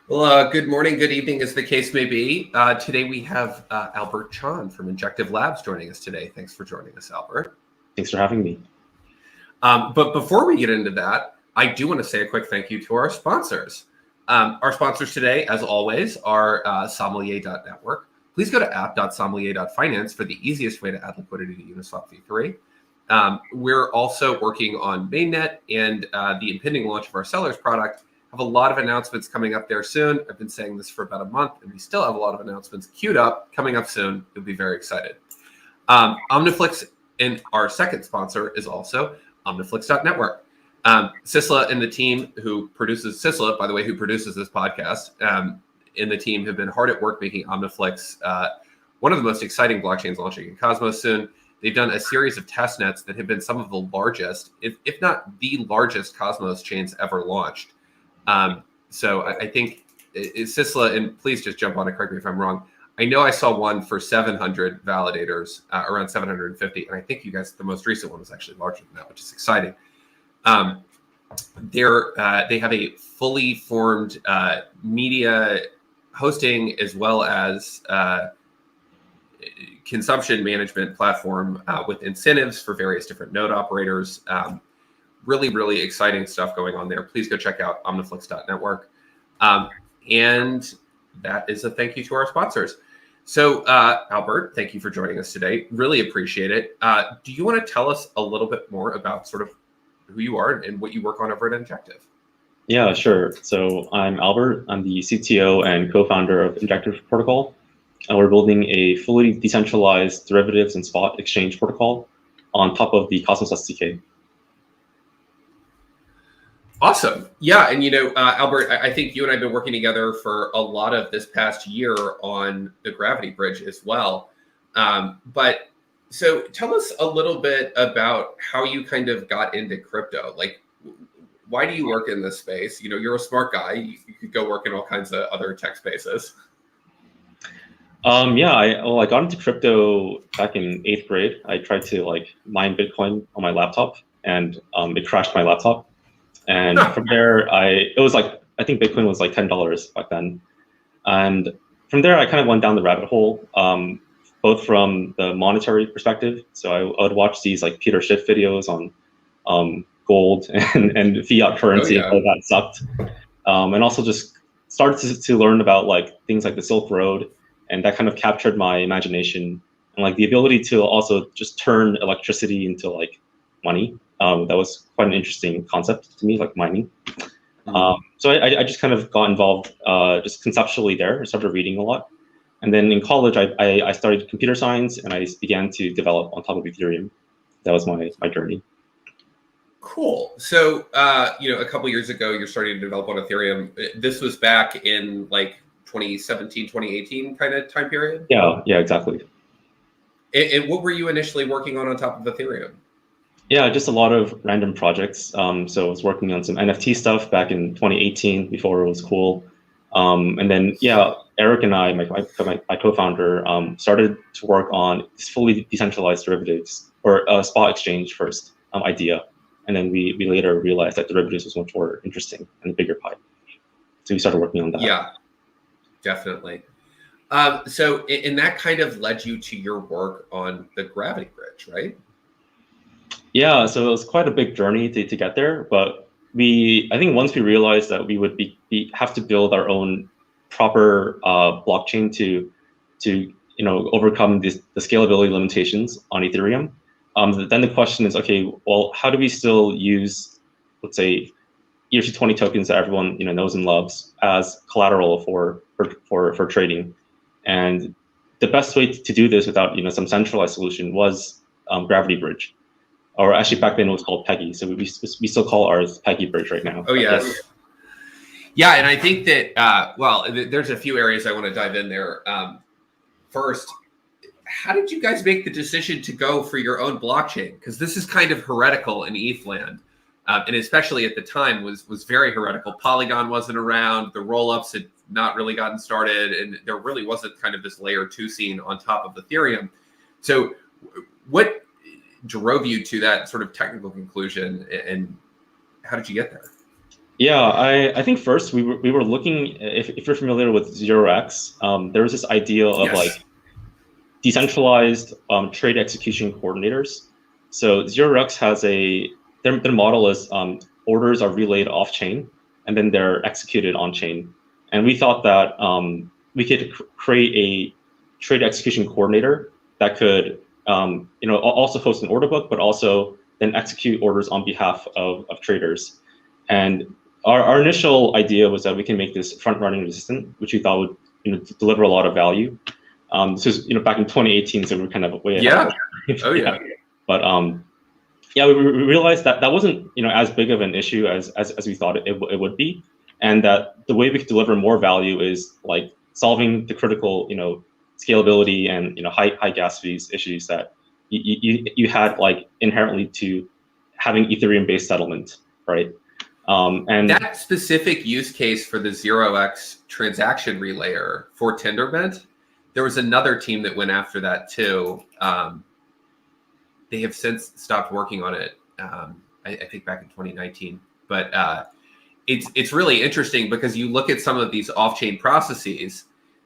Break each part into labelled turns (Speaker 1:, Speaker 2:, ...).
Speaker 1: Well, good morning, good evening, as the case may be. Today we have Albert Chon from Injective Labs joining us today. Thanks for joining us, Albert.
Speaker 2: Thanks for having me.
Speaker 1: But before we get into that, I do want to say a quick thank you to our sponsors. Our sponsors today, as always, are Sommelier.network. Please go to app.sommelier.finance for the easiest way to add liquidity to Uniswap v3. We're also working on mainnet and the impending launch of our sellers product. Have a lot of announcements coming up there soon. I've been saying this for about a month, and we still have a lot of announcements queued up coming up soon. You'll be very excited. OmniFlix and our second sponsor is also OmniFlix.network. Sisla and the team who produces Sisla, by the way, who produces this podcast, and the team have been hard at work making OmniFlix one of the most exciting blockchains launching in Cosmos soon. They've done a series of test nets that have been some of the largest, if not the largest Cosmos chains ever launched. So I think Sisla, and please just jump on it, correct me if I'm wrong. I know I saw one for 700 validators, around 750, and I think you guys, the most recent one was actually larger than that, which is exciting. They have a fully formed media hosting as well as consumption management platform with incentives for various different node operators. Really, really exciting stuff going on there. Please go check out OmniFlix.network. And that is a thank you to our sponsors. So, Albert, thank you for joining us today. Really appreciate it. Do you want to tell us a little bit more about sort of who you are and what you work on over at Injective?
Speaker 2: Yeah, sure. So I'm Albert. I'm the CTO and co-founder of Injective Protocol. And we're building a fully decentralized derivatives and spot exchange protocol on top of the Cosmos SDK.
Speaker 1: Awesome. Yeah. And, Albert, I think you and I have been working together for a lot of this past year on the Gravity Bridge as well. But so tell us a little bit about how you kind of got into crypto. Like, why do you work in this space? You're a smart guy. You could go work in all kinds of other tech spaces.
Speaker 2: I got into crypto back in 8th grade. I tried to mine Bitcoin on my laptop, and it crashed my laptop. And from there, I think Bitcoin was like $10 back then. And from there, I kind of went down the rabbit hole, both from the monetary perspective. So I would watch these like Peter Schiff videos on gold and fiat currency, how that sucked. And also just started to learn about things like the Silk Road, and that kind of captured my imagination and the ability to also just turn electricity into money. That was quite an interesting concept to me, like mining. So I just kind of got involved just conceptually there. I started reading a lot. And then in college, I started computer science, and I began to develop on top of Ethereum. That was my journey.
Speaker 1: Cool. So, a couple years ago, you're starting to develop on Ethereum. This was back in 2017, 2018 kind of time period?
Speaker 2: Yeah, exactly.
Speaker 1: And what were you initially working on top of Ethereum?
Speaker 2: Yeah, just a lot of random projects. So I was working on some NFT stuff back in 2018 before it was cool. And then, Eric and I, my co-founder, started to work on this fully decentralized derivatives or spot exchange first idea. And then we later realized that derivatives was much more interesting and a bigger pie. So we started working on that.
Speaker 1: Yeah, definitely. So and that kind of led you to your work on the Gravity Bridge, right?
Speaker 2: Yeah, so it was quite a big journey to get there, but I think once we realized that we would have to build our own proper blockchain to overcome the scalability limitations on Ethereum, then the question is, okay, well, how do we still use, let's say, ERC20 tokens that everyone knows and loves as collateral for trading? And the best way to do this without some centralized solution was Gravity Bridge. Or actually, back then it was called Peggy. So we still call ours Peggy Bridge right now.
Speaker 1: Oh, yes. Yeah, and I think that, there's a few areas I want to dive in there. First, how did you guys make the decision to go for your own blockchain? Because this is kind of heretical in ETH land. And especially at the time was very heretical. Polygon wasn't around. The roll-ups had not really gotten started. And there really wasn't kind of this layer 2 scene on top of Ethereum. So what drove you to that sort of technical conclusion, and how did you get there?
Speaker 2: Yeah, I think first we were looking, if you're familiar with 0x, there was this idea of like
Speaker 1: Yes.
Speaker 2: decentralized trade execution coordinators. So 0x has their model is orders are relayed off chain and then they're executed on chain. And we thought that we could create a trade execution coordinator that could also host an order book, but also then execute orders on behalf of traders. And our initial idea was that we can make this front running resistant, which we thought would deliver a lot of value. This is back in 2018, so we're kind of way ahead.
Speaker 1: Yeah. Oh yeah.
Speaker 2: But yeah, we realized that that wasn't as big of an issue as we thought it would be, and that the way we could deliver more value is like solving the critical scalability and high gas fees issues that you had like inherently to having Ethereum based settlement, right? And
Speaker 1: that specific use case for the 0x transaction relayer for Tendermint, there was another team that went after that too. They have since stopped working on it. I think back in 2019. But it's really interesting because you look at some of these off-chain processes,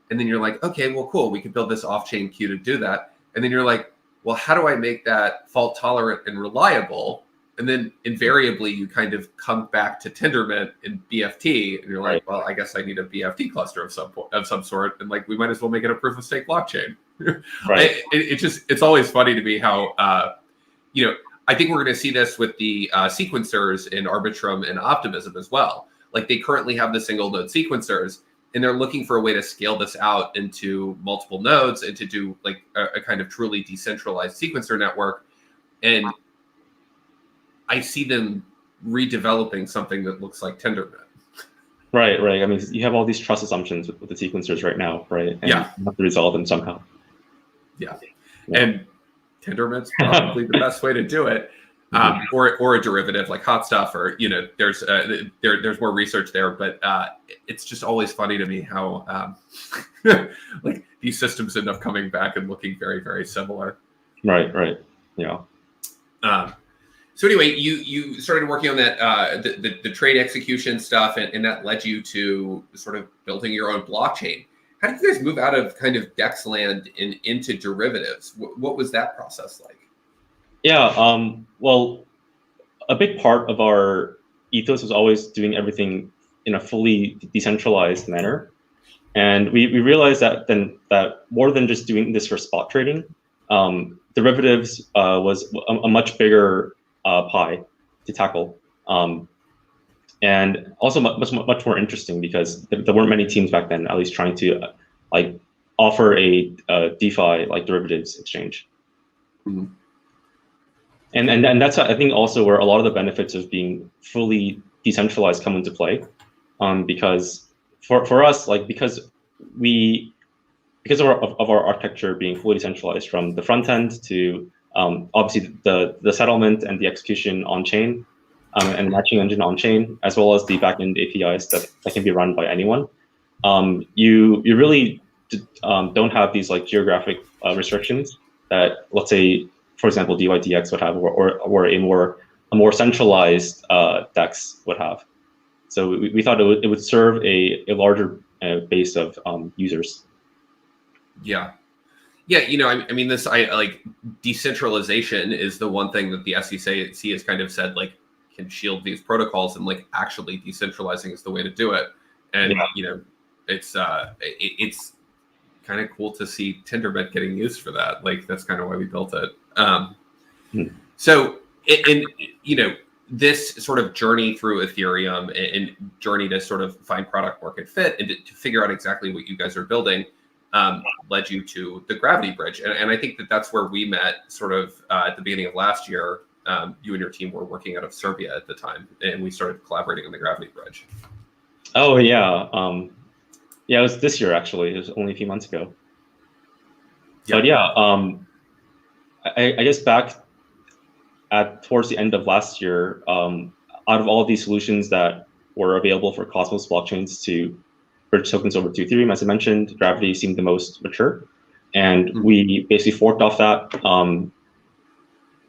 Speaker 1: and then you're like, okay, well, cool, we could build this off-chain queue to do that. And then you're like, well, how do I make that fault tolerant and reliable? And then invariably you kind of come back to Tendermint and BFT, and you're like, well, I guess I need a BFT cluster of some sort, and like we might as well make it a proof of stake blockchain.
Speaker 2: Right.
Speaker 1: It's always funny to me how I think we're going to see this with the sequencers in Arbitrum and Optimism as well. Like they currently have the single node sequencers, and they're looking for a way to scale this out into multiple nodes and to do like a kind of truly decentralized sequencer network. And I see them redeveloping something that looks like Tendermint.
Speaker 2: Right. I mean, you have all these trust assumptions with the sequencers right now, right? And
Speaker 1: yeah.
Speaker 2: You have to resolve them somehow.
Speaker 1: Yeah. And Tendermint's probably the best way to do it, or a derivative like Hot Stuff, or there's more research there. But it's just always funny to me how like these systems end up coming back and looking very, very similar.
Speaker 2: Right. Yeah.
Speaker 1: So anyway, you started working on that the trade execution stuff, and that led you to sort of building your own blockchain. How did you guys move out of kind of DEX land into derivatives? What was that process like?
Speaker 2: Yeah, well, a big part of our ethos was always doing everything in a fully decentralized manner. And we realized that more than just doing this for spot trading, derivatives was a much bigger pie to tackle. And also much more interesting because there weren't many teams back then, at least trying to like offer a DeFi like derivatives exchange.
Speaker 1: Mm-hmm.
Speaker 2: And that's I think also where a lot of the benefits of being fully decentralized come into play, because for us, like because of our architecture being fully decentralized from the front end to obviously the settlement and the execution on chain, and matching engine on chain, as well as the backend APIs that can be run by anyone. You really don't have these like geographic restrictions that, let's say, for example, DYDX would have, or a more centralized DEX would have. So we thought it would serve a larger base of users.
Speaker 1: Yeah. I mean, this like decentralization is the one thing that the SEC has kind of said like can shield these protocols, and like actually decentralizing is the way to do it. And it's kind of cool to see Tendermint getting used for that. Like that's kind of why we built it. So this sort of journey through Ethereum and journey to sort of find product market fit and to figure out exactly what you guys are building led you to the Gravity Bridge. And I think that's where we met sort of at the beginning of last year. You and your team were working out of Serbia at the time, and we started collaborating on the Gravity Bridge.
Speaker 2: Oh, yeah. Yeah, it was this year, actually. It was only a few months ago. Yeah. But yeah, I guess back towards the end of last year, out of all of these solutions that were available for Cosmos blockchains to bridge tokens over to Ethereum, as I mentioned, Gravity seemed the most mature. And we basically forked off that,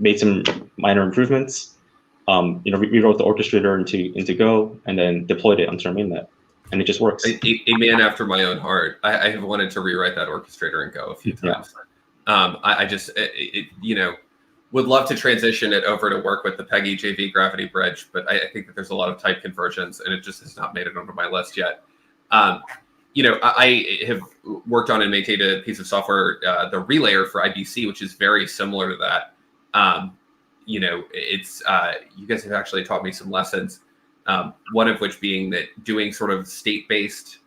Speaker 2: made some minor improvements, rewrote the orchestrator into Go and then deployed it onto our mainnet, and it just works.
Speaker 1: A man after my own heart. I have wanted to rewrite that orchestrator in Go a few times. Yeah. I just, would love to transition it over to work with the PEGI JV Gravity Bridge, but I think that there's a lot of type conversions, and it just has not made it onto my list yet. I have worked on and maintained a piece of software, the relayer for IBC, which is very similar to that. It's you guys have actually taught me some lessons. One of which being that doing sort of state-based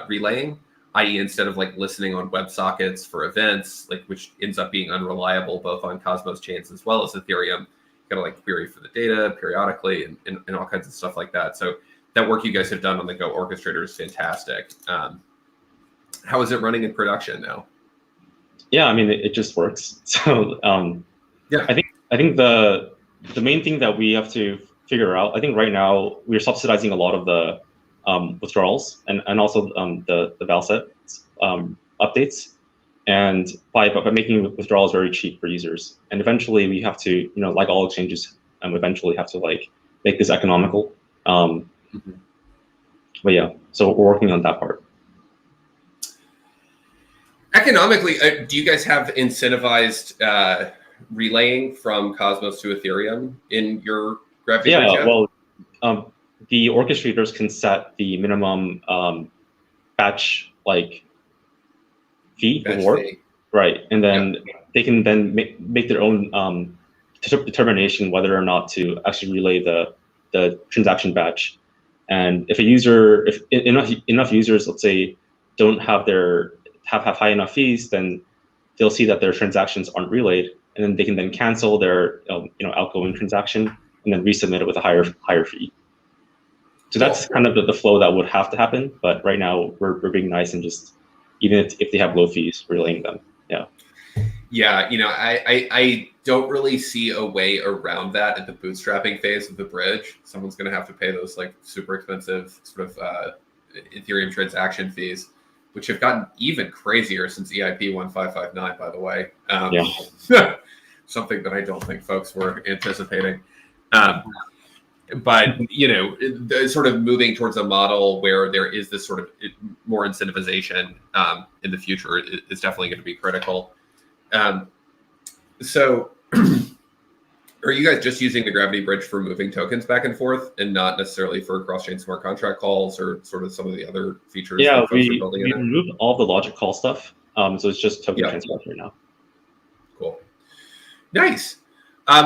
Speaker 1: relaying, i.e. instead of like listening on WebSockets for events, like which ends up being unreliable both on Cosmos chains as well as Ethereum, you gotta like query for the data periodically and all kinds of stuff like that. So that work you guys have done on the Go orchestrator is fantastic. How is it running in production now?
Speaker 2: Yeah, I mean, it just works. So
Speaker 1: yeah,
Speaker 2: I think the main thing that we have to figure out, I think right now we're subsidizing a lot of the withdrawals and also the Valset updates, and by making withdrawals very cheap for users. And eventually we have to, like all exchanges, eventually have to like make this economical. But yeah, so we're working on that part.
Speaker 1: Economically, do you guys have incentivized relaying from Cosmos to Ethereum in your Gravity Bridge?
Speaker 2: Yeah, well, the orchestrators can set the minimum batch fee reward, right? And then they can then make their own determination whether or not to actually relay the transaction batch. And if enough users, let's say, don't have have high enough fees, then they'll see that their transactions aren't relayed, and then they can then cancel their outgoing transaction and then resubmit it with a higher fee. So that's kind of the flow that would have to happen. But right now we're being nice and just, even if they have low fees, relaying them. Yeah. Yeah,
Speaker 1: I don't really see a way around that at the bootstrapping phase of the bridge. Someone's going to have to pay those like super expensive sort of Ethereum transaction fees, which have gotten even crazier since EIP 1559, by the way. Something that I don't think folks were anticipating. But sort of moving towards a model where there is this sort of more incentivization in the future is definitely going to be critical. So are you guys just using the Gravity Bridge for moving tokens back and forth and not necessarily for cross-chain smart contract calls or sort of some of the other features?
Speaker 2: Yeah, we removed all the logic call stuff. So it's just token transfer right now.
Speaker 1: Cool. Nice.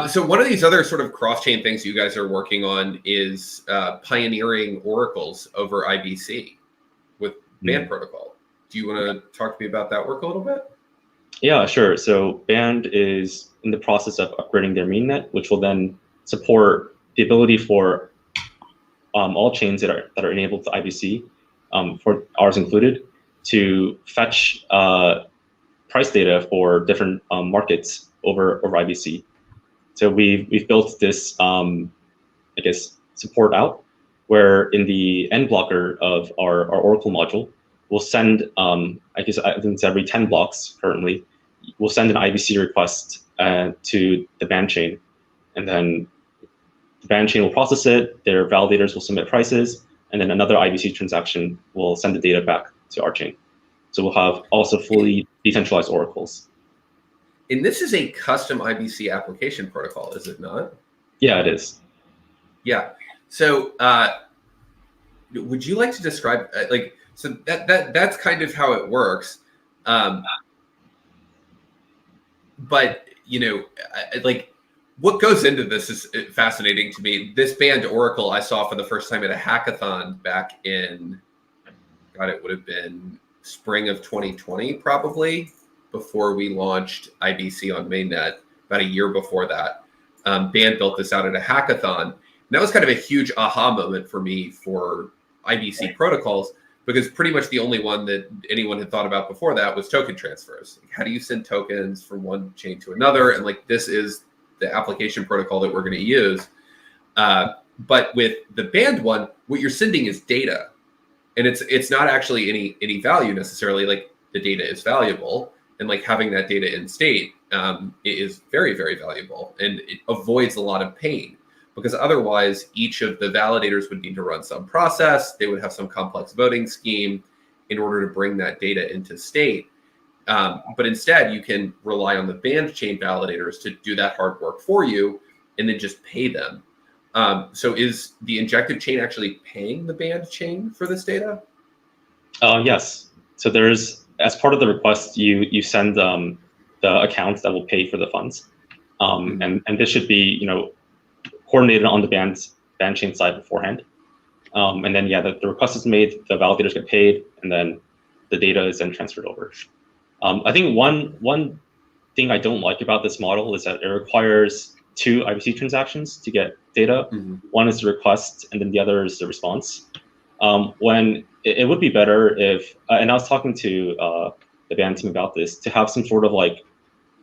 Speaker 1: So one of these other sort of cross-chain things you guys are working on is pioneering oracles over IBC with Band Protocol. Do you want to talk to me about that work a little bit?
Speaker 2: Yeah, sure. So Band is in the process of upgrading their mainnet, which will then support the ability for all chains that are enabled to IBC, for ours included, to fetch price data for different markets over IBC. So we've built this, support out, where in the end blocker of our Oracle module, we'll send, I think it's every 10 blocks currently, we'll send an IBC request to the Band chain, and then the Band chain will process it, their validators will submit prices, and then another IBC transaction will send the data back to our chain. So we'll have also fully decentralized oracles.
Speaker 1: And this is a custom IBC application protocol, is it not?
Speaker 2: Yeah, it is.
Speaker 1: Yeah. So would you like to describe, so that's kind of how it works. But, what goes into this is fascinating to me. This Band Oracle I saw for the first time at a hackathon back in, God, it would have been spring of 2020, probably, before we launched IBC on mainnet, about a year before that. Band built this out at a hackathon. And that was kind of a huge aha moment for me for IBC protocols, because pretty much the only one that anyone had thought about before that was token transfers. Like, how do you send tokens from one chain to another? And this is the application protocol that we're going to use. But with the Band one, what you're sending is data. And it's not actually any value necessarily. The data is valuable. And having that data in state is very, very valuable, and it avoids a lot of pain. because otherwise each of the validators would need to run some process. They would have some complex voting scheme in order to bring that data into state. But instead, you can rely on the band chain validators to do that hard work for you and then just pay them. So is the Injective chain actually paying the band chain for this data?
Speaker 2: Yes. So there's, as part of the request, you send the accounts that will pay for the funds. And this should be, coordinated on the band chain side beforehand. And then, the request is made, the validators get paid, and then the data is then transferred over. I think one thing I don't like about this model is that it requires 2 IBC transactions to get data. One is the request, and then the other is the response. When it would be better if, and I was talking to the band team about this, to have some sort of like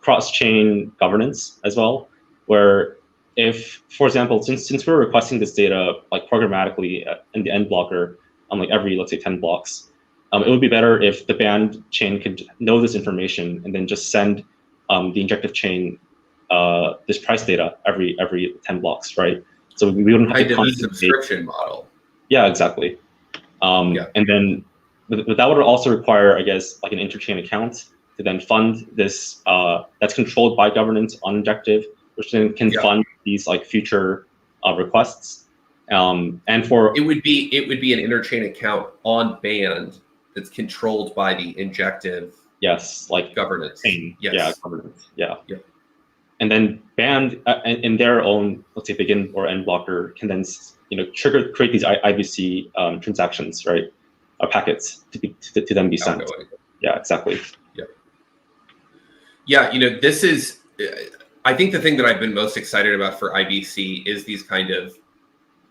Speaker 2: cross-chain governance as well, where if, for example, since we're requesting this data like programmatically in the end blocker on like every, let's say, 10 blocks, it would be better if the band chain could know this information and then just send the Injective chain this price data every 10 blocks, right? So we wouldn't have
Speaker 1: to subscription model.
Speaker 2: Yeah, exactly. And then but that would also require, I guess, like an interchain account to then fund this that's controlled by governance on Injective, which then can fund these like future requests. And for
Speaker 1: it would be an interchain account on band that's controlled by the Injective
Speaker 2: like
Speaker 1: governance.
Speaker 2: Governance. And then band in their own, let's say, begin or end blocker can then create these IBC transactions, right? Packets to then be sent. Yeah, exactly.
Speaker 1: This is, I think the thing that I've been most excited about for IBC is these kind of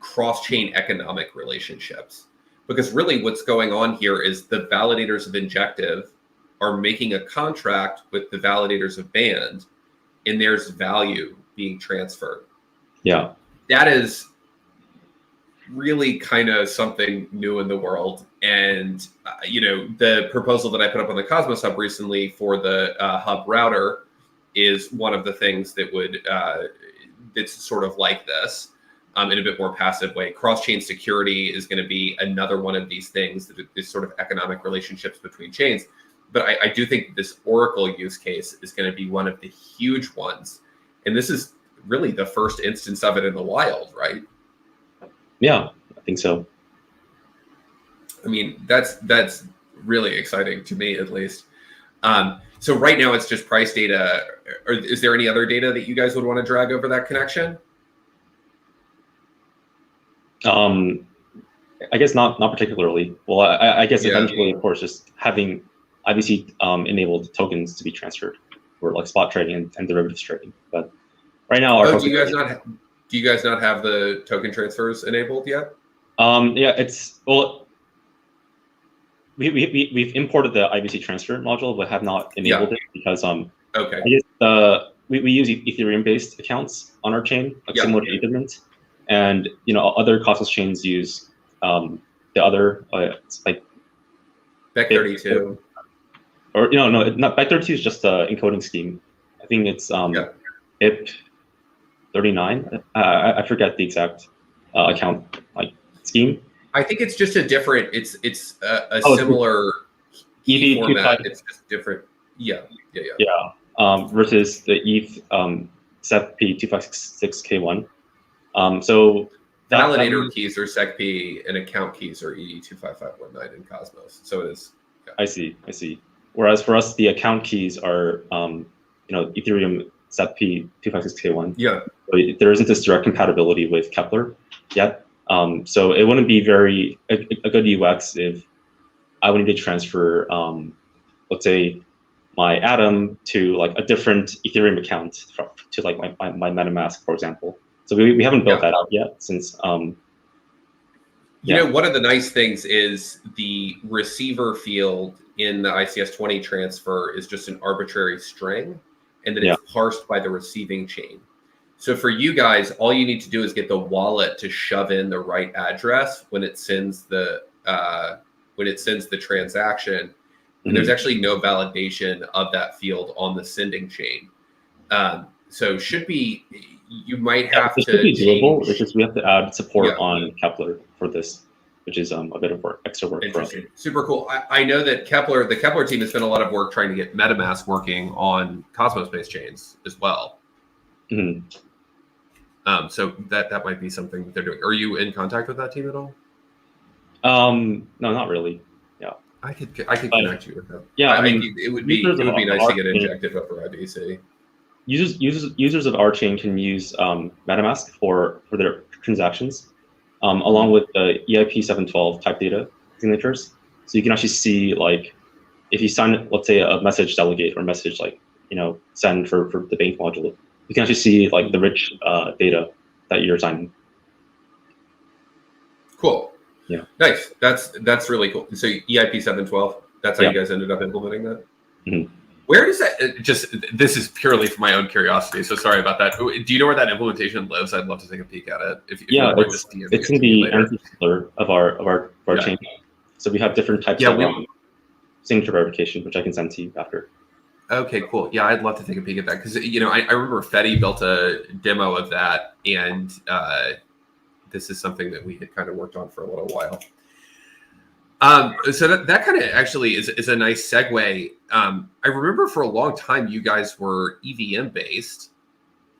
Speaker 1: cross-chain economic relationships. Because really what's going on here is the validators of Injective are making a contract with the validators of Band, and there's value being transferred.
Speaker 2: Yeah.
Speaker 1: That is really kind of something new in the world. And, the proposal that I put up on the Cosmos Hub recently for the hub router is one of the things that would, that's sort of like this in a bit more passive way. Cross-chain security is going to be another one of these things, that is sort of economic relationships between chains. But I do think this Oracle use case is going to be one of the huge ones. And this is really the first instance of it in the wild, right?
Speaker 2: Yeah, I think so.
Speaker 1: I mean, that's really exciting to me, at least. So right now it's just price data. Or is there any other data that you guys would want to drag over that connection?
Speaker 2: I guess not particularly. Well, I guess eventually, of course, just having IBC enabled tokens to be transferred for like spot trading and derivatives trading. But right now,
Speaker 1: do you guys not have the token transfers enabled yet?
Speaker 2: It's we've imported the IBC transfer module, but have not enabled it because I guess we use Ethereum based accounts on our chain, like similar to Ethermint, and other Cosmos chains use the other it's like
Speaker 1: Bec32.
Speaker 2: Or no, not Bec32 is just an encoding scheme. I think it's IP39. I forget the exact account scheme.
Speaker 1: I think it's just a different. It's a similar key format. It's just different. Yeah.
Speaker 2: Versus the ETH SEP-P2566K1. So
Speaker 1: validator keys are SEC-P and account keys are ED25519 in Cosmos. So it is. Yeah.
Speaker 2: I see. Whereas for us, the account keys are Ethereum SEP-P256K1.
Speaker 1: Yeah.
Speaker 2: So there isn't this direct compatibility with Kepler yet. So it wouldn't be a good UX if I would need to transfer, let's say, my Atom to like a different Ethereum account to like my MetaMask, for example. So we haven't built that out yet since. One
Speaker 1: of the nice things is the receiver field in the ICS-20 transfer is just an arbitrary string, and then it's parsed by the receiving chain. So for you guys, all you need to do is get the wallet to shove in the right address when it sends the transaction, and there's actually no validation of that field on the sending chain. So should be, you might have
Speaker 2: it
Speaker 1: to
Speaker 2: could be doable.
Speaker 1: change.
Speaker 2: It's just we have to add support
Speaker 1: Yeah.
Speaker 2: on Kepler for this, which is a bit of work, extra work for us.
Speaker 1: Interesting. Super cool. I know that the Kepler team has spent a lot of work trying to get MetaMask working on Cosmos-based chains as well.
Speaker 2: Mhm.
Speaker 1: So that might be something that they're doing. Are you in contact with that team at all?
Speaker 2: No, not really. Yeah.
Speaker 1: I could connect you with them.
Speaker 2: Yeah,
Speaker 1: I think it would be nice to get Injective over IBC.
Speaker 2: Users of our chain can use MetaMask for their transactions, along with the EIP 712 type data signatures. So you can actually see, like, if you sign, let's say, a message delegate or message like, send for the bank module, you can actually see like the rich data that you're signing.
Speaker 1: Cool.
Speaker 2: Yeah.
Speaker 1: Nice. That's really cool. So EIP 712. That's how you guys ended up implementing that.
Speaker 2: Mm-hmm.
Speaker 1: Where does that? This is purely for my own curiosity. So sorry about that. Do you know where that implementation lives? I'd love to take a peek at it. If
Speaker 2: it's in the anti of our chain. So we have different types of signature verification, which I can send to you after.
Speaker 1: Okay, cool. Yeah, I'd love to take a peek at that because I remember Fetty built a demo of that, and this is something that we had kind of worked on for a little while. So that kind of actually is a nice segue. I remember for a long time you guys were EVM based,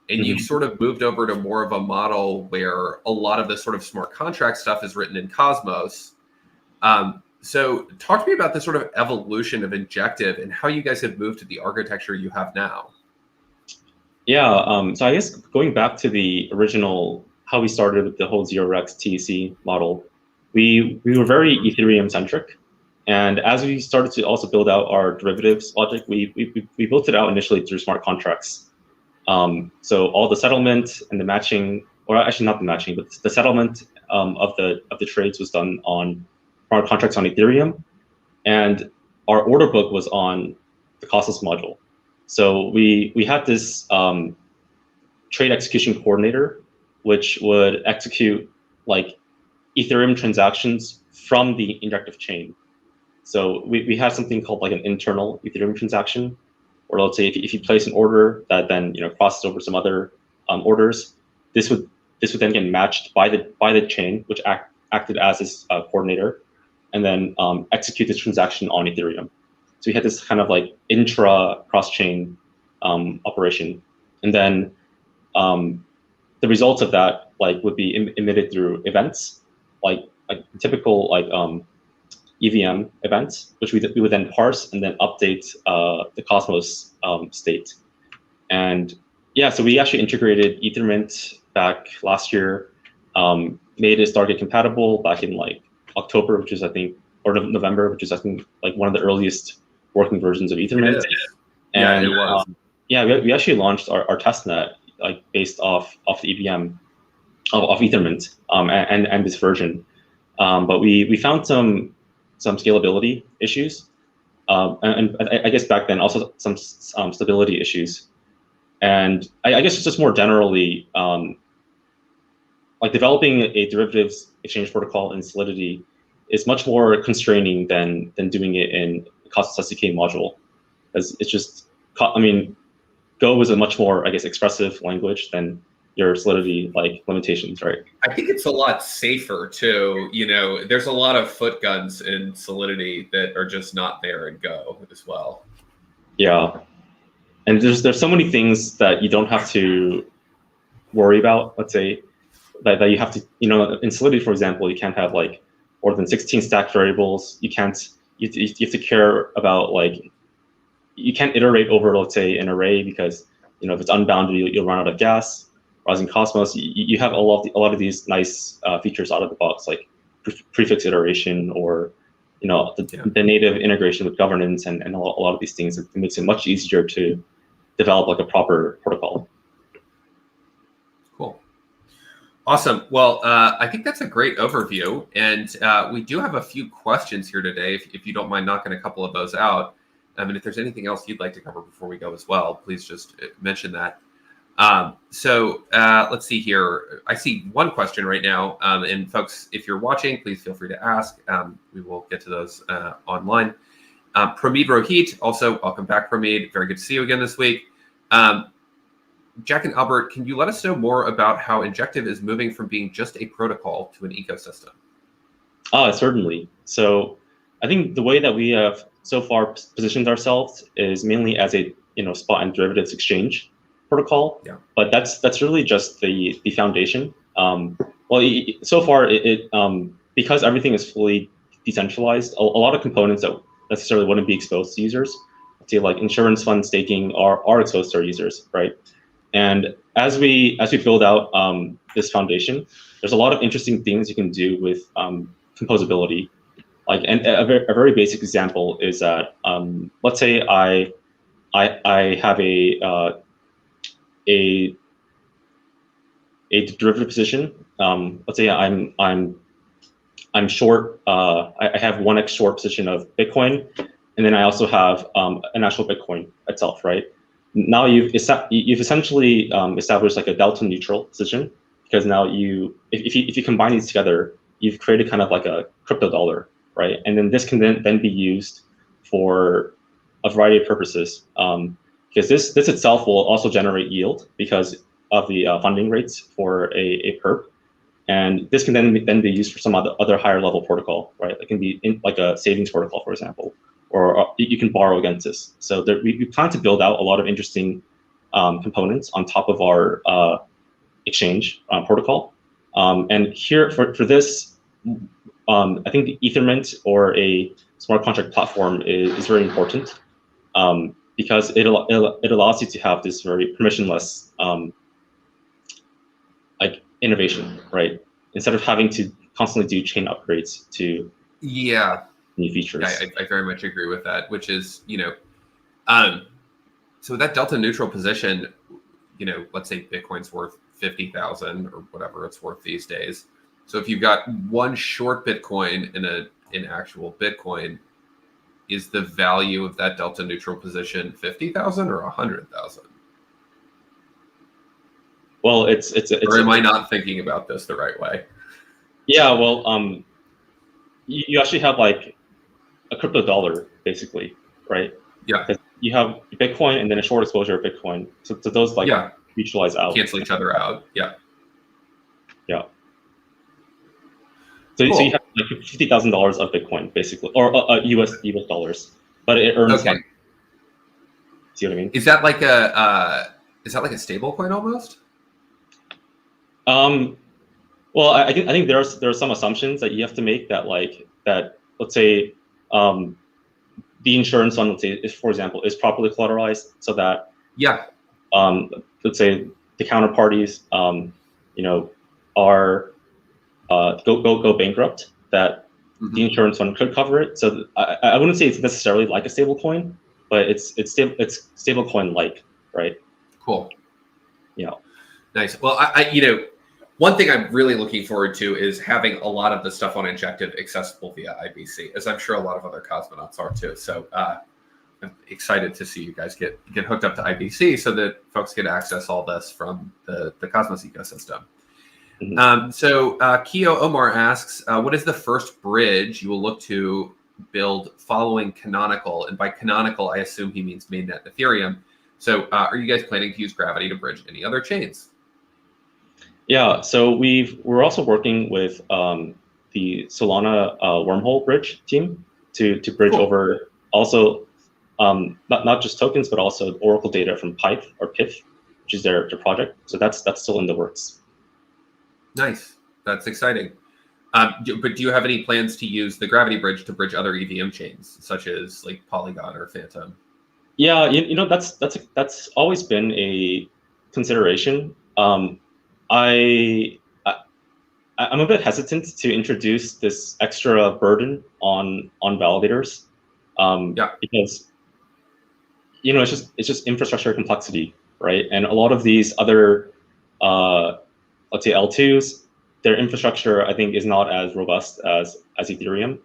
Speaker 1: and you've sort of moved over to more of a model where a lot of the sort of smart contract stuff is written in Cosmos. So talk to me about the sort of evolution of Injective and how you guys have moved to the architecture you have now.
Speaker 2: Yeah, so I guess going back to the original, how we started with the whole 0x TEC model, we were very Ethereum centric. And as we started to also build out our derivatives logic, we built it out initially through smart contracts. So all the settlement and the matching, or actually not the matching, but the settlement of the trades was done on smart contracts on Ethereum, and our order book was on the Cosmos module. So we had this trade execution coordinator, which would execute like Ethereum transactions from the Injective chain. So we have something called like an internal Ethereum transaction, or let's say if you place an order that then crosses over some other orders, this would then get matched by the chain, which acted as this coordinator, and then execute this transaction on Ethereum. So we had this kind of like intra cross-chain operation, and then the results of that would be emitted through events, like typical EVM events, which we would then parse and then update the Cosmos state. And yeah, so we actually integrated Ethermint back last year, made it Stargate compatible back in October, which is I think, or November, which is I think one of the earliest working versions of Ethermint.
Speaker 1: And it was.
Speaker 2: We actually launched our testnet based off the EVM of Ethermint and this version, but we found some scalability issues, and I guess back then also some stability issues, and I guess just more generally, developing a derivatives exchange protocol in Solidity is much more constraining than doing it in Cosmos SDK module, because it's just, Go is a much more, I guess, expressive language than your Solidity limitations, right?
Speaker 1: I think it's a lot safer too. There's a lot of foot guns in Solidity that are just not there in Go as well.
Speaker 2: Yeah, and there's so many things that you don't have to worry about. Let's say that you have to, in Solidity, for example, you can't have more than 16 stacked variables. You can't. You have to care about you can't iterate over, let's say, an array, because if it's unbounded, you'll run out of gas. Whereas in Cosmos, you have a lot of these nice features out of the box, like prefix iteration, or the native integration with governance, and a lot of these things. It makes it much easier to develop a proper protocol.
Speaker 1: Cool. Awesome. Well, I think that's a great overview, and we do have a few questions here today. If you don't mind knocking a couple of those out. And if there's anything else you'd like to cover before we go as well, please just mention that. So let's see here. I see one question right now. And folks, if you're watching, please feel free to ask. We will get to those online. Pramid Rohit, also welcome back, Pramid. Very good to see you again this week. Jack and Albert, can you let us know more about how Injective is moving from being just a protocol to an ecosystem?
Speaker 2: Certainly. So I think the way that we have so far positioned ourselves is mainly as a spot and derivatives exchange protocol.
Speaker 1: Yeah.
Speaker 2: But that's really just the foundation. So far because everything is fully decentralized, a lot of components that necessarily wouldn't be exposed to users, let's say like insurance fund staking, are exposed to our users, right? And as we build out this foundation, there's a lot of interesting things you can do with composability. Like, and a very basic example is that let's say I have a derivative position. Let's say I'm short. I have 1x short position of Bitcoin, and then I also have an actual Bitcoin itself, right? Now you've essentially established like a delta neutral position, because now if you combine these together, you've created kind of like a crypto dollar, right? And then this can then be used for a variety of purposes, because this itself will also generate yield because of the funding rates for a perp, and this can then be used for some other higher level protocol, right? It can be in like a savings protocol, for example, or you can borrow against this. So we plan to build out a lot of interesting components on top of our exchange protocol. And here for this, I think the Ethermint or a smart contract platform is very important, because it allows you to have this very permissionless like innovation, right? Instead of having to constantly do chain upgrades to new features.
Speaker 1: I very much agree with that, which is, so that delta neutral position, let's say Bitcoin's worth 50,000 or whatever it's worth these days. So if you've got one short Bitcoin in actual Bitcoin, is the value of that delta neutral position 50,000 or 100,000?
Speaker 2: Well, it's
Speaker 1: or am I not thinking about this the right way?
Speaker 2: Yeah, well, you actually have like a crypto dollar, basically, right?
Speaker 1: Yeah.
Speaker 2: You have Bitcoin and then a short exposure of Bitcoin. So those like neutralize out.
Speaker 1: Cancel each other out. Yeah.
Speaker 2: Yeah. So,
Speaker 1: cool.
Speaker 2: So you have like $50,000 of Bitcoin, basically, or US dollars, but it earns money. See what I mean?
Speaker 1: Is that like a stable coin almost?
Speaker 2: Well, I think there are some assumptions that you have to make that let's say the insurance fund, let's say, for example, is properly collateralized, so that let's say the counterparties are go bankrupt, that the insurance fund could cover it. So I wouldn't say it's necessarily like a stable coin, but it's stable coin like, right?
Speaker 1: Cool.
Speaker 2: Yeah.
Speaker 1: Nice. Well, one thing I'm really looking forward to is having a lot of the stuff on Injective accessible via IBC, as I'm sure a lot of other cosmonauts are too. So I'm excited to see you guys get hooked up to IBC so that folks can access all this from the Cosmos ecosystem. So Keo Omar asks, what is the first bridge you will look to build following Canonical? And by Canonical, I assume he means mainnet Ethereum. So are you guys planning to use Gravity to bridge any other chains?
Speaker 2: Yeah, so we're also working with the Solana wormhole bridge team to bridge over also not just tokens, but also Oracle data from Pyth or Pith, which is their project. So that's still in the works.
Speaker 1: Nice, that's exciting. But do you have any plans to use the Gravity bridge to bridge other EVM chains, such as like Polygon or Phantom?
Speaker 2: Yeah, that's always been a consideration. I'm a bit hesitant to introduce this extra burden on validators, because it's just infrastructure complexity, right? And a lot of these other let's say L2s, their infrastructure I think is not as robust as Ethereum,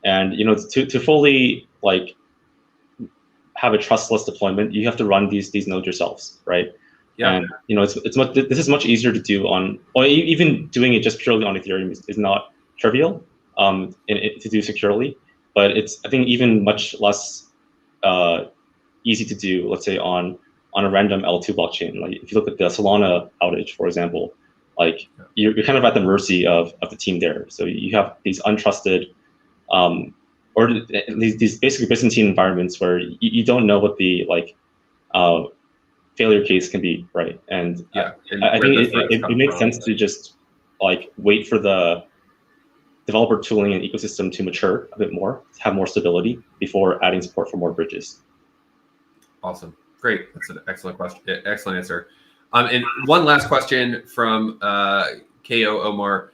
Speaker 2: and to fully like have a trustless deployment, you have to run these nodes yourselves, right? Yeah. And this is much easier to do or even doing it just purely on Ethereum is not trivial to do securely, but it's I think even much less easy to do, let's say on on a random L2 blockchain. Like if you look at the Solana outage, for example, like you're kind of at the mercy of the team there. So you have these untrusted, or these basically Byzantine environments where you don't know what the failure case can be, right? And I think it makes sense to just like wait for the developer tooling and ecosystem to mature a bit more, to have more stability before adding support for more bridges.
Speaker 1: Awesome. Great. That's an excellent question. Excellent answer. And one last question from KO Omar.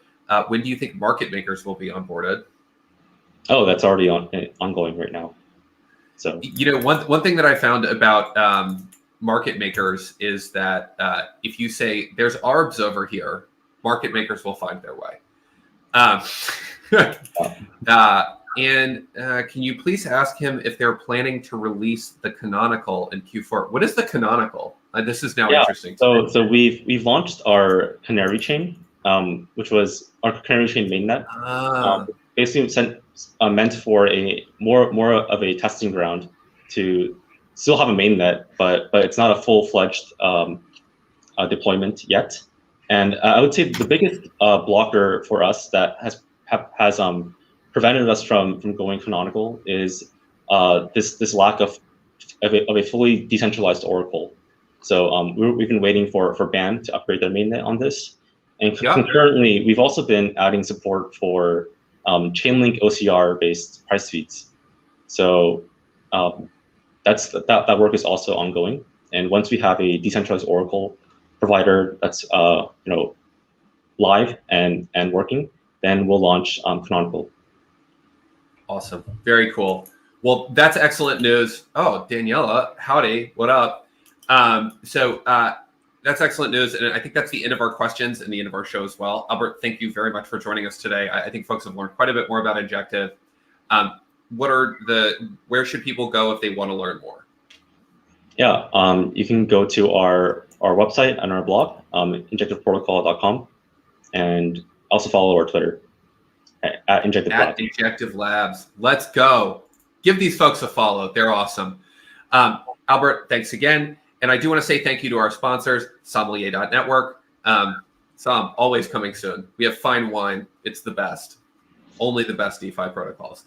Speaker 1: When do you think market makers will be onboarded?
Speaker 2: Oh, that's already ongoing right now. So
Speaker 1: one thing that I found about market makers is that if you say there's arbs over here, market makers will find their way. And can you please ask him if they're planning to release the canonical in Q4? What is the canonical? This is now interesting.
Speaker 2: So we've launched our Canary chain, which was our Canary chain mainnet. Basically meant for a more of a testing ground to still have a mainnet, but it's not a full-fledged deployment yet. And I would say the biggest blocker for us that has prevented us from going canonical is this lack of a fully decentralized Oracle. So we've been waiting for BAN to upgrade their mainnet on this. And concurrently, we've also been adding support for Chainlink OCR-based price feeds. So that work is also ongoing. And once we have a decentralized Oracle provider that's live and working, then we'll launch canonical.
Speaker 1: Awesome. Very cool. Well, that's excellent news. Oh, Daniela, howdy. What up? So that's excellent news. And I think that's the end of our questions and the end of our show as well. Albert, thank you very much for joining us today. I think folks have learned quite a bit more about Injective. Where should people go if they want to learn more?
Speaker 2: Yeah, you can go to our website and our blog, injectiveprotocol.com, and also follow our Twitter at Injective Labs.
Speaker 1: Injective Labs. Let's go. Give these folks a follow. They're awesome. Albert, thanks again. And I do want to say thank you to our sponsors, Sommelier.network. Som, always coming soon. We have fine wine. It's the best. Only the best DeFi protocols.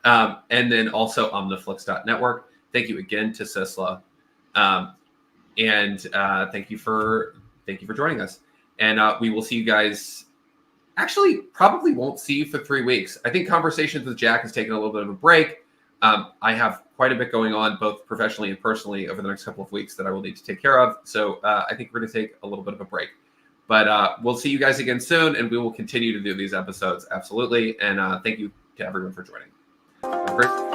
Speaker 1: And then also OmniFlix.network. Thank you again to Sisla. And thank you for joining us. And we will see you guys. Actually, probably won't see you for 3 weeks. I think Conversations with Jack has taken a little bit of a break. I have quite a bit going on, both professionally and personally, over the next couple of weeks that I will need to take care of. So I think we're going to take a little bit of a break. But we'll see you guys again soon, and we will continue to do these episodes. Absolutely. And thank you to everyone for joining. Have a great